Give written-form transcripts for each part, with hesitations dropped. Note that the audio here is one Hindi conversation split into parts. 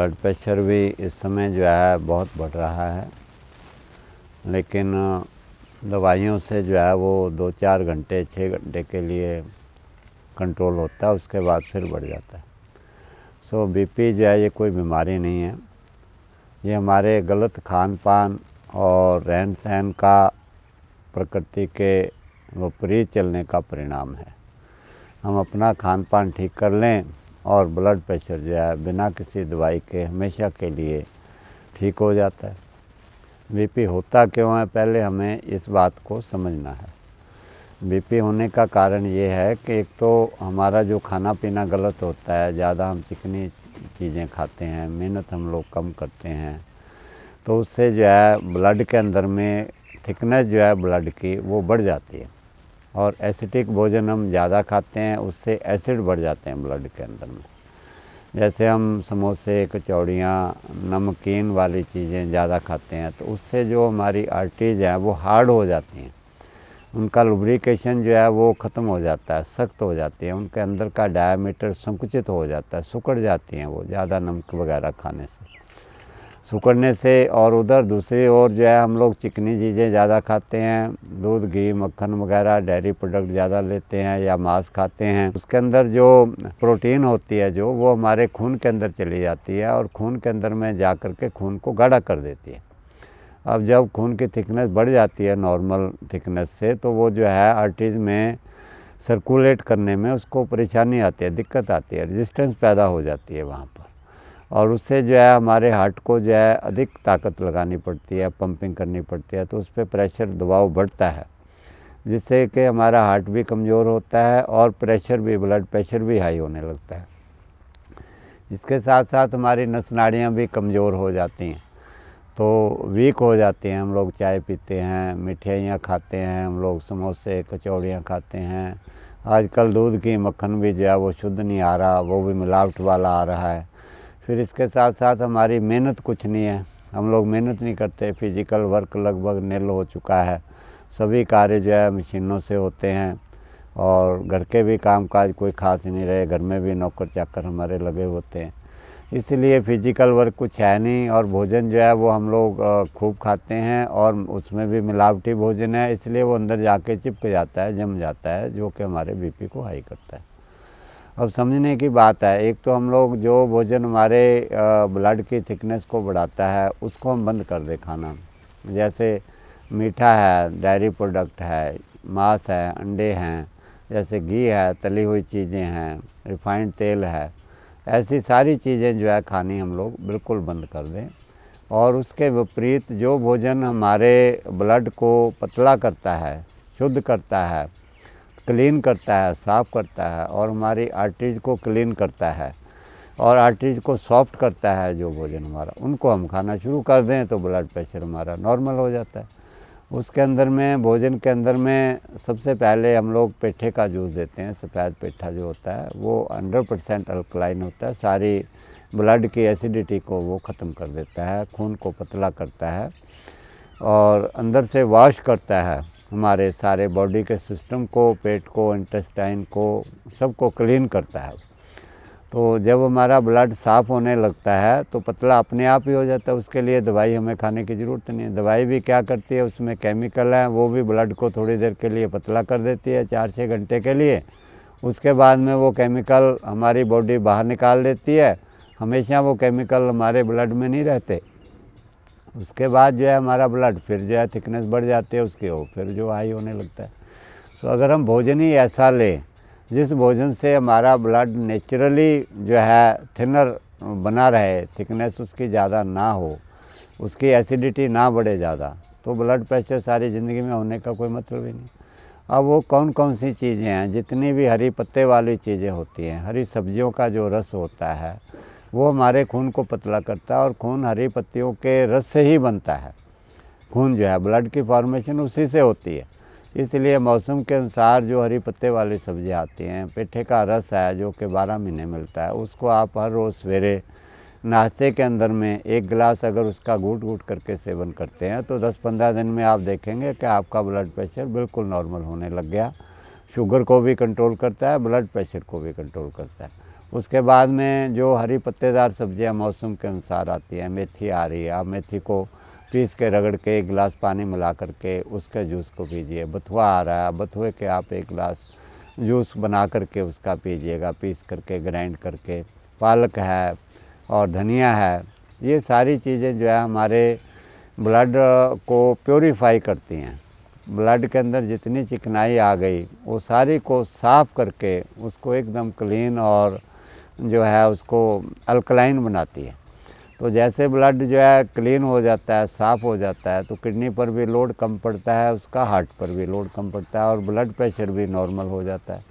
ब्लड प्रेशर भी इस समय जो है बहुत बढ़ रहा है, लेकिन दवाइयों से जो है वो 2-4 घंटे 6 घंटे के लिए कंट्रोल होता है, उसके बाद फिर बढ़ जाता है। सो बीपी जो है ये कोई बीमारी नहीं है, ये हमारे गलत खान पान और रहन सहन का प्रकृति के विपरीत चलने का परिणाम है। हम अपना खान पान ठीक कर लें और ब्लड प्रेशर जो है बिना किसी दवाई के हमेशा के लिए ठीक हो जाता है। बीपी होता क्यों है, पहले हमें इस बात को समझना है। बीपी होने का कारण ये है कि एक तो हमारा जो खाना पीना गलत होता है, ज़्यादा हम चिकनी चीज़ें खाते हैं, मेहनत हम लोग कम करते हैं, तो उससे जो है ब्लड के अंदर में थिकनेस जो है ब्लड की वो बढ़ जाती है। और एसिडिक भोजन हम ज़्यादा खाते हैं, उससे एसिड बढ़ जाते हैं ब्लड के अंदर में। जैसे हम समोसे, कचौड़ियाँ, नमकीन वाली चीज़ें ज़्यादा खाते हैं, तो उससे जो हमारी आर्टरीज हैं वो हार्ड हो जाती हैं, उनका लुब्रिकेशन जो है वो ख़त्म हो जाता है, सख्त हो जाती है, उनके अंदर का डायमीटर संकुचित हो जाता है, सिकुड़ जाती हैं वो ज़्यादा नमक वगैरह खाने से, सिकुड़ने से। और उधर दूसरी ओर जो है हम लोग चिकनी चीज़ें ज़्यादा खाते हैं, दूध, घी, मक्खन वगैरह डेयरी प्रोडक्ट ज़्यादा लेते हैं या मांस खाते हैं, उसके अंदर जो प्रोटीन होती है जो वो हमारे खून के अंदर चली जाती है और खून के अंदर में जा कर के खून को गाढ़ा कर देती है। अब जब खून की थिकनेस बढ़ जाती है नॉर्मल थिकनेस से, तो वो जो है आर्टरीज में सर्कुलेट करने में उसको परेशानी आती है, दिक्कत आती है, रेजिस्टेंस पैदा हो जाती है वहाँ पर, और उससे जो है हमारे हार्ट को जो है अधिक ताकत लगानी पड़ती है, पंपिंग करनी पड़ती है, तो उस पर प्रेशर दबाव बढ़ता है, जिससे कि हमारा हार्ट भी कमज़ोर होता है और प्रेशर भी, ब्लड प्रेशर भी हाई होने लगता है। इसके साथ साथ हमारी नस नाड़ियाँ भी कमज़ोर हो जाती हैं, तो वीक हो जाती हैं। हम लोग चाय पीते हैं, मिठाइयाँ खाते हैं, हम लोग समोसे, कचौड़ियाँ खाते हैं, आजकल दूध की मक्खन भी जो है वो शुद्ध नहीं आ रहा, वो भी मिलावट वाला आ रहा है। फिर इसके साथ साथ हमारी मेहनत कुछ नहीं है, हम लोग मेहनत नहीं करते, फिजिकल वर्क लगभग निल हो चुका है, सभी कार्य जो है मशीनों से होते हैं और घर के भी कामकाज कोई खास नहीं रहे, घर में भी नौकर चाकर हमारे लगे होते हैं, इसलिए फिजिकल वर्क कुछ है नहीं। और भोजन जो है वो हम लोग खूब खाते हैं और उसमें भी मिलावटी भोजन है, इसलिए वो अंदर जाके चिपक जाता है, जम जाता है, जो कि हमारे बीपी को हाई करता है। अब समझने की बात है, एक तो हम लोग जो भोजन हमारे ब्लड की थिकनेस को बढ़ाता है उसको हम बंद कर दें खाना, जैसे मीठा है, डेयरी प्रोडक्ट है, मांस है, अंडे हैं, जैसे घी है, तली हुई चीज़ें हैं, रिफाइंड तेल है, ऐसी सारी चीज़ें जो है खानी हम लोग बिल्कुल बंद कर दें। और उसके विपरीत जो भोजन हमारे ब्लड को पतला करता है, शुद्ध करता है, क्लीन करता है, साफ़ करता है और हमारी आर्टरीज को क्लीन करता है और आर्टरीज को सॉफ्ट करता है, जो भोजन हमारा, उनको हम खाना शुरू कर दें तो ब्लड प्रेशर हमारा नॉर्मल हो जाता है। उसके अंदर में, भोजन के अंदर में सबसे पहले हम लोग पेठे का जूस देते हैं। सफ़ेद पेठा जो होता है वो 100% अल्कलाइन होता है, सारी ब्लड की एसिडिटी को वो ख़त्म कर देता है, खून को पतला करता है और अंदर से वॉश करता है हमारे सारे बॉडी के सिस्टम को, पेट को, इंटेस्टाइन को, सबको क्लीन करता है। तो जब हमारा ब्लड साफ़ होने लगता है तो पतला अपने आप ही हो जाता है, उसके लिए दवाई हमें खाने की ज़रूरत नहीं है। दवाई भी क्या करती है, उसमें केमिकल है, वो भी ब्लड को थोड़ी देर के लिए पतला कर देती है, 4-6 घंटे के लिए, उसके बाद में वो केमिकल हमारी बॉडी बाहर निकाल देती है। हमेशा वो केमिकल हमारे ब्लड में नहीं रहते, उसके बाद जो है हमारा ब्लड फिर जो है थिकनेस बढ़ जाती है उसकी, वो फिर जो हाई होने लगता है। तो अगर हम भोजन ही ऐसा लें जिस भोजन से हमारा ब्लड नेचुरली जो है थिनर बना रहे, थिकनेस उसकी ज़्यादा ना हो, उसकी एसिडिटी ना बढ़े ज़्यादा, तो ब्लड प्रेशर सारी ज़िंदगी में होने का कोई मतलब ही नहीं। अब वो कौन कौन सी चीज़ें हैं, जितनी भी हरी पत्ते वाली चीज़ें होती हैं, हरी सब्जियों का जो रस होता है वो हमारे खून को पतला करता है और खून हरी पत्तियों के रस से ही बनता है। खून जो है, ब्लड की फॉर्मेशन उसी से होती है, इसलिए मौसम के अनुसार जो हरी पत्ते वाली सब्जियां आती हैं, पेठे का रस है जो कि 12 महीने मिलता है, उसको आप हर रोज़ सवेरे नाश्ते के अंदर में 1 गिलास अगर उसका घूट घूट करके सेवन करते हैं तो 10-15 दिन में आप देखेंगे कि आपका ब्लड प्रेशर बिल्कुल नॉर्मल होने लग गया। शुगर को भी कंट्रोल करता है, ब्लड प्रेशर को भी कंट्रोल करता है। उसके बाद में जो हरी पत्तेदार सब्जियां मौसम के अनुसार आती हैं, मेथी आ रही है, आप मेथी को पीस के रगड़ के 1 गिलास पानी मिला करके उसके जूस को पीजिए। बथुआ आ रहा है, बथुए के आप 1 गिलास जूस बना करके उसका पीजिएगा, पीस करके ग्राइंड करके। पालक है और धनिया है, ये सारी चीज़ें जो है हमारे ब्लड को प्योरीफाई करती हैं। ब्लड के अंदर जितनी चिकनाई आ गई वो सारी को साफ़ करके उसको एकदम क्लीन और जो है उसको अल्कलाइन बनाती है। तो जैसे ब्लड जो है क्लीन हो जाता है, साफ़ हो जाता है, तो किडनी पर भी लोड कम पड़ता है, उसका हार्ट पर भी लोड कम पड़ता है और ब्लड प्रेशर भी नॉर्मल हो जाता है।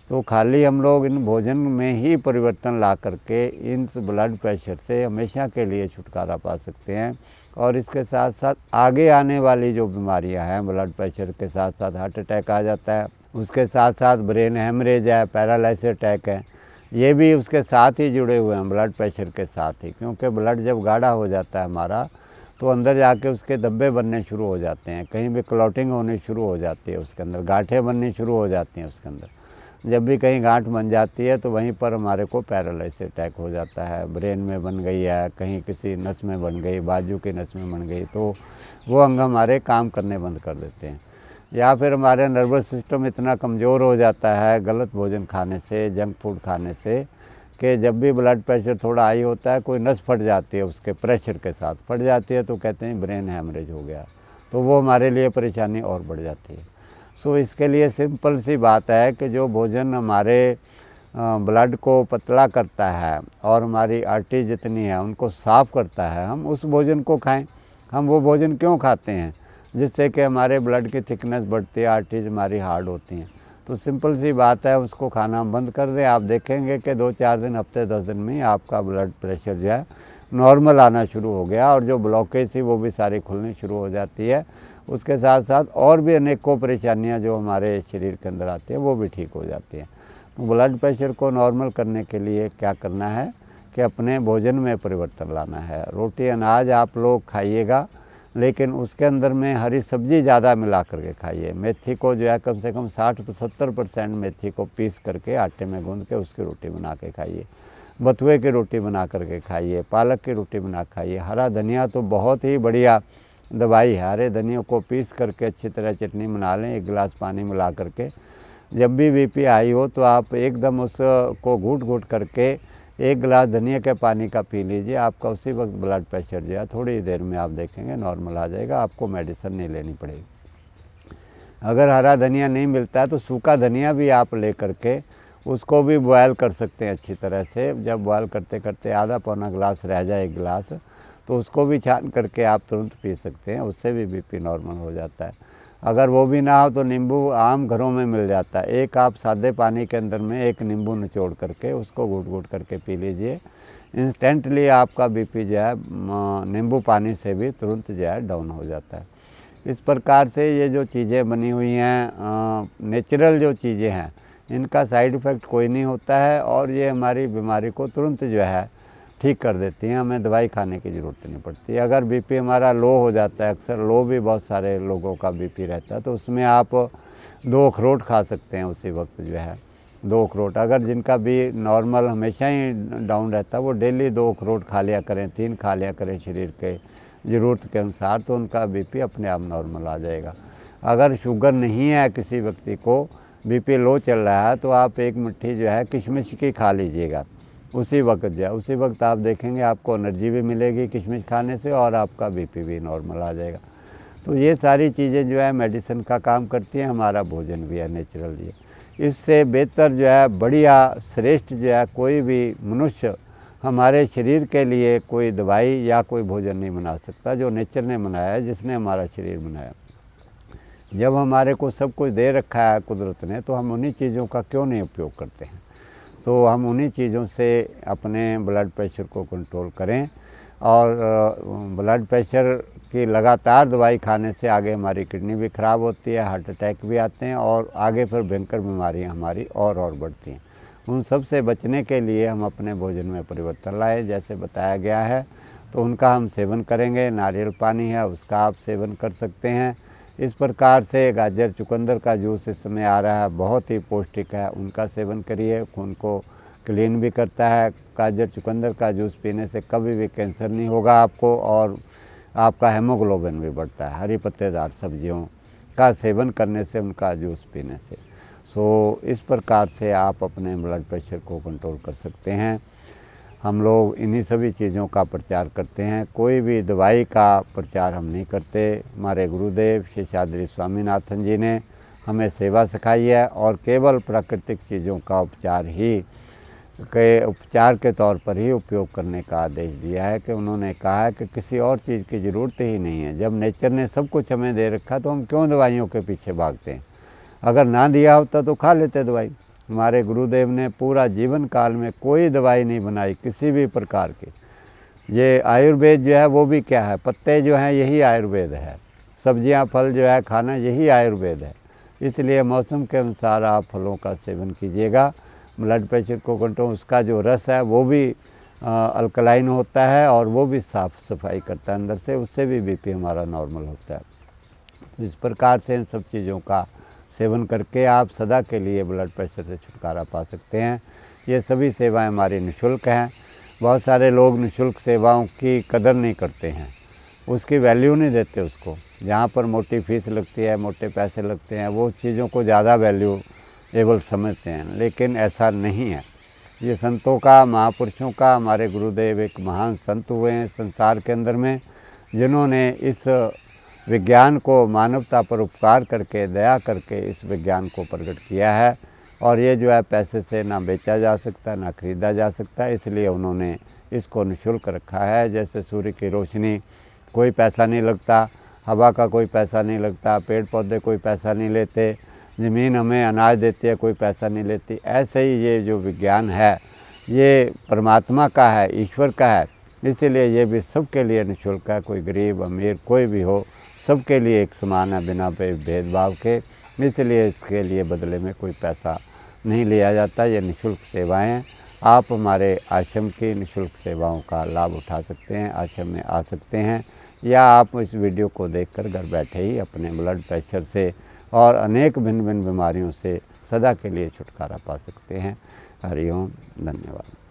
तो खाली हम लोग इन भोजन में ही परिवर्तन ला करके इन ब्लड प्रेशर से हमेशा के लिए छुटकारा पा सकते हैं। और इसके साथ साथ आगे आने वाली जो बीमारियां हैं, ब्लड प्रेशर के साथ साथ हार्ट अटैक आ जाता है, उसके साथ साथ ब्रेन हेमरेज है, पैरालाइसिस अटैक है, ये भी उसके साथ ही जुड़े हुए हैं ब्लड प्रेशर के साथ ही। क्योंकि ब्लड जब गाढ़ा हो जाता है हमारा, तो अंदर जाके उसके धब्बे बनने शुरू हो जाते हैं, कहीं भी क्लॉटिंग होनी शुरू हो जाती है, उसके अंदर गांठें बननी शुरू हो जाती हैं उसके अंदर। जब भी कहीं गांठ बन जाती है तो वहीं पर हमारे को पैरालाइसिस अटैक हो जाता है। ब्रेन में बन गई है, कहीं किसी नस में बन गई, बाजू की नस में बन गई, तो वो अंग हमारे काम करने बंद कर देते हैं। या फिर हमारे नर्वस सिस्टम इतना कमज़ोर हो जाता है गलत भोजन खाने से, जंक फूड खाने से, कि जब भी ब्लड प्रेशर थोड़ा हाई होता है, कोई नस फट जाती है, उसके प्रेशर के साथ फट जाती है, तो कहते हैं ब्रेन हैमरेज हो गया, तो वो हमारे लिए परेशानी और बढ़ जाती है। सो इसके लिए सिंपल सी बात है कि जो भोजन हमारे ब्लड को पतला करता है और हमारी आर्टरी जितनी है उनको साफ़ करता है, हम उस भोजन को खाएं। हम वो भोजन क्यों खाते हैं? जिससे कि हमारे ब्लड की थिकनेस बढ़ती है, आर्टरीज हमारी हार्ड होती हैं। तो सिंपल सी बात है, उसको खाना हम बंद कर दें। आप देखेंगे कि 2-4 दिन, हफ्ते 10 दिन में ही आपका ब्लड प्रेशर जो है नॉर्मल आना शुरू हो गया और जो ब्लॉकेज थी वो भी सारी खुलनी शुरू हो जाती है। उसके साथ साथ और भी अनेकों परेशानियां जो हमारे शरीर के अंदर आती हैं वो भी ठीक हो जाती हैं। तो ब्लड प्रेशर को नॉर्मल करने के लिए क्या करना है कि अपने भोजन में परिवर्तन लाना है। रोटी अनाज आप लोग खाइएगा, लेकिन उसके अंदर में हरी सब्जी ज़्यादा मिला करके खाइए। मेथी को जो है कम से कम 60-70% मेथी को पीस करके आटे में गूंद के उसकी रोटी बना के खाइए। बथुए की रोटी बना करके खाइए, पालक की रोटी बना खाइए। हरा धनिया तो बहुत ही बढ़िया दवाई है। हरे धनिया को पीस करके अच्छी तरह चटनी बना लें, 1 गिलास पानी मिला करके। जब भी बीपी हाई हो तो आप एकदम उसको घूट घूट करके 1 गिलास धनिया के पानी का पी लीजिए। आपका उसी वक्त ब्लड प्रेशर जो है थोड़ी देर में आप देखेंगे नॉर्मल आ जाएगा, आपको मेडिसिन नहीं लेनी पड़ेगी। अगर हरा धनिया नहीं मिलता है तो सूखा धनिया भी आप ले करके उसको भी बॉयल कर सकते हैं अच्छी तरह से। जब बॉयल करते करते आधा पौना गिलास रह जाए 1 गिलास, तो उसको भी छान करके आप तुरंत पी सकते हैं, उससे भी बीपी नॉर्मल हो जाता है। अगर वो भी ना हो तो नींबू आम घरों में मिल जाता है, एक आप सादे पानी के अंदर में 1 नींबू निचोड़ करके उसको घूट घूट करके पी लीजिए। इंस्टेंटली आपका बीपी जो है नींबू पानी से भी तुरंत जो है डाउन हो जाता है। इस प्रकार से ये जो चीज़ें बनी हुई हैं, नेचुरल जो चीज़ें हैं, इनका साइड इफ़ेक्ट कोई नहीं होता है और ये हमारी बीमारी को तुरंत जो है ठीक कर देती हैं। हमें दवाई खाने की ज़रूरत नहीं पड़ती। अगर बीपी हमारा लो हो जाता है, अक्सर लो भी बहुत सारे लोगों का बीपी रहता है, तो उसमें आप 2 अखरोट खा सकते हैं उसी वक्त जो है 2 अखरोट। अगर जिनका भी नॉर्मल हमेशा ही डाउन रहता है वो डेली 2 अखरोट खा लिया करें, 3 खा लिया करें शरीर के ज़रूरत के अनुसार, तो उनका बीपी अपने आप नॉर्मल आ जाएगा। अगर शुगर नहीं है, किसी व्यक्ति को बीपी लो चल रहा है, तो आप 1 मुट्ठी जो है किशमिश की खा लीजिएगा उसी वक्त जो है। उसी वक्त आप देखेंगे आपको एनर्जी भी मिलेगी किशमिश खाने से और आपका बीपी भी नॉर्मल आ जाएगा। तो ये सारी चीज़ें जो है मेडिसिन का काम करती हैं, हमारा भोजन भी है नेचुरल। ये इससे बेहतर जो है, बढ़िया, श्रेष्ठ जो है कोई भी मनुष्य हमारे शरीर के लिए कोई दवाई या कोई भोजन नहीं बना सकता जो नेचर ने बनाया है, जिसने हमारा शरीर बनाया। जब हमारे को सब कुछ दे रखा है कुदरत ने, तो हम उन्हीं चीज़ों का क्यों नहीं उपयोग करते हैं? तो हम उन्हीं चीज़ों से अपने ब्लड प्रेशर को कंट्रोल करें। और ब्लड प्रेशर की लगातार दवाई खाने से आगे हमारी किडनी भी ख़राब होती है, हार्ट अटैक भी आते हैं और आगे फिर भयंकर बीमारियां हमारी और बढ़ती हैं। उन सब से बचने के लिए हम अपने भोजन में परिवर्तन लाएं, जैसे बताया गया है, तो उनका हम सेवन करेंगे। नारियल पानी है उसका आप सेवन कर सकते हैं। इस प्रकार से गाजर चुकंदर का जूस इस समय आ रहा है, बहुत ही पौष्टिक है, उनका सेवन करिए। खून को क्लीन भी करता है। गाजर चुकंदर का जूस पीने से कभी भी कैंसर नहीं होगा आपको, और आपका हेमोग्लोबिन भी बढ़ता है। हरी पत्तेदार सब्जियों का सेवन करने से, उनका जूस पीने से। सो इस प्रकार से आप अपने ब्लड प्रेशर को कंट्रोल कर सकते हैं। हम लोग इन्हीं सभी चीज़ों का प्रचार करते हैं, कोई भी दवाई का प्रचार हम नहीं करते। हमारे गुरुदेव शेषाद्री स्वामीनाथन जी ने हमें सेवा सिखाई है और केवल प्राकृतिक चीज़ों का उपचार के तौर पर ही उपयोग करने का आदेश दिया है। कि उन्होंने कहा है कि किसी और चीज़ की ज़रूरत ही नहीं है। जब नेचर ने सब कुछ हमें दे रखा तो हम क्यों दवाइयों के पीछे भागते हैं। अगर ना दिया होता तो खा लेते दवाई। हमारे गुरुदेव ने पूरा जीवन काल में कोई दवाई नहीं बनाई किसी भी प्रकार की। ये आयुर्वेद जो है वो भी क्या है, पत्ते जो हैं यही आयुर्वेद है, सब्जियां फल जो है खाना यही आयुर्वेद है। इसलिए मौसम के अनुसार आप फलों का सेवन कीजिएगा। ब्लड प्रेशर को कंट्रोल, उसका जो रस है वो भी अल्कलाइन होता है और वो भी साफ़ सफाई करता है अंदर से, उससे भी बीपी हमारा नॉर्मल होता है। तो इस प्रकार से इन सब चीज़ों का सेवन करके आप सदा के लिए ब्लड प्रेशर से छुटकारा पा सकते हैं। ये सभी सेवाएं हमारी निःशुल्क हैं। बहुत सारे लोग निःशुल्क सेवाओं की कदर नहीं करते हैं, उसकी वैल्यू नहीं देते उसको। जहाँ पर मोटी फीस लगती है, मोटे पैसे लगते हैं, वो चीज़ों को ज़्यादा वैल्यूएबल समझते हैं, लेकिन ऐसा नहीं है। ये संतों का, महापुरुषों का, हमारे गुरुदेव एक महान संत हुए हैं संसार के अंदर में, जिन्होंने इस विज्ञान को मानवता पर उपकार करके, दया करके इस विज्ञान को प्रकट किया है। और ये जो है पैसे से ना बेचा जा सकता, ना खरीदा जा सकता, इसलिए उन्होंने इसको निःशुल्क रखा है। जैसे सूर्य की रोशनी कोई पैसा नहीं लगता, हवा का कोई पैसा नहीं लगता, पेड़ पौधे कोई पैसा नहीं लेते, ज़मीन हमें अनाज देती है कोई पैसा नहीं लेती, ऐसे ही ये जो विज्ञान है ये परमात्मा का है, ईश्वर का है। इसीलिए ये भी सबके लिए निःशुल्क है। कोई गरीब अमीर कोई भी हो, सबके लिए एक समान है बिना भेदभाव के। इसलिए इसके लिए बदले में कोई पैसा नहीं लिया जाता। ये निःशुल्क सेवाएं हैं। आप हमारे आश्रम की निःशुल्क सेवाओं का लाभ उठा सकते हैं, आश्रम में आ सकते हैं, या आप इस वीडियो को देखकर घर बैठे ही अपने ब्लड प्रेशर से और अनेक भिन्न भिन्न बीमारियों से सदा के लिए छुटकारा पा सकते हैं। हरि ओम, धन्यवाद।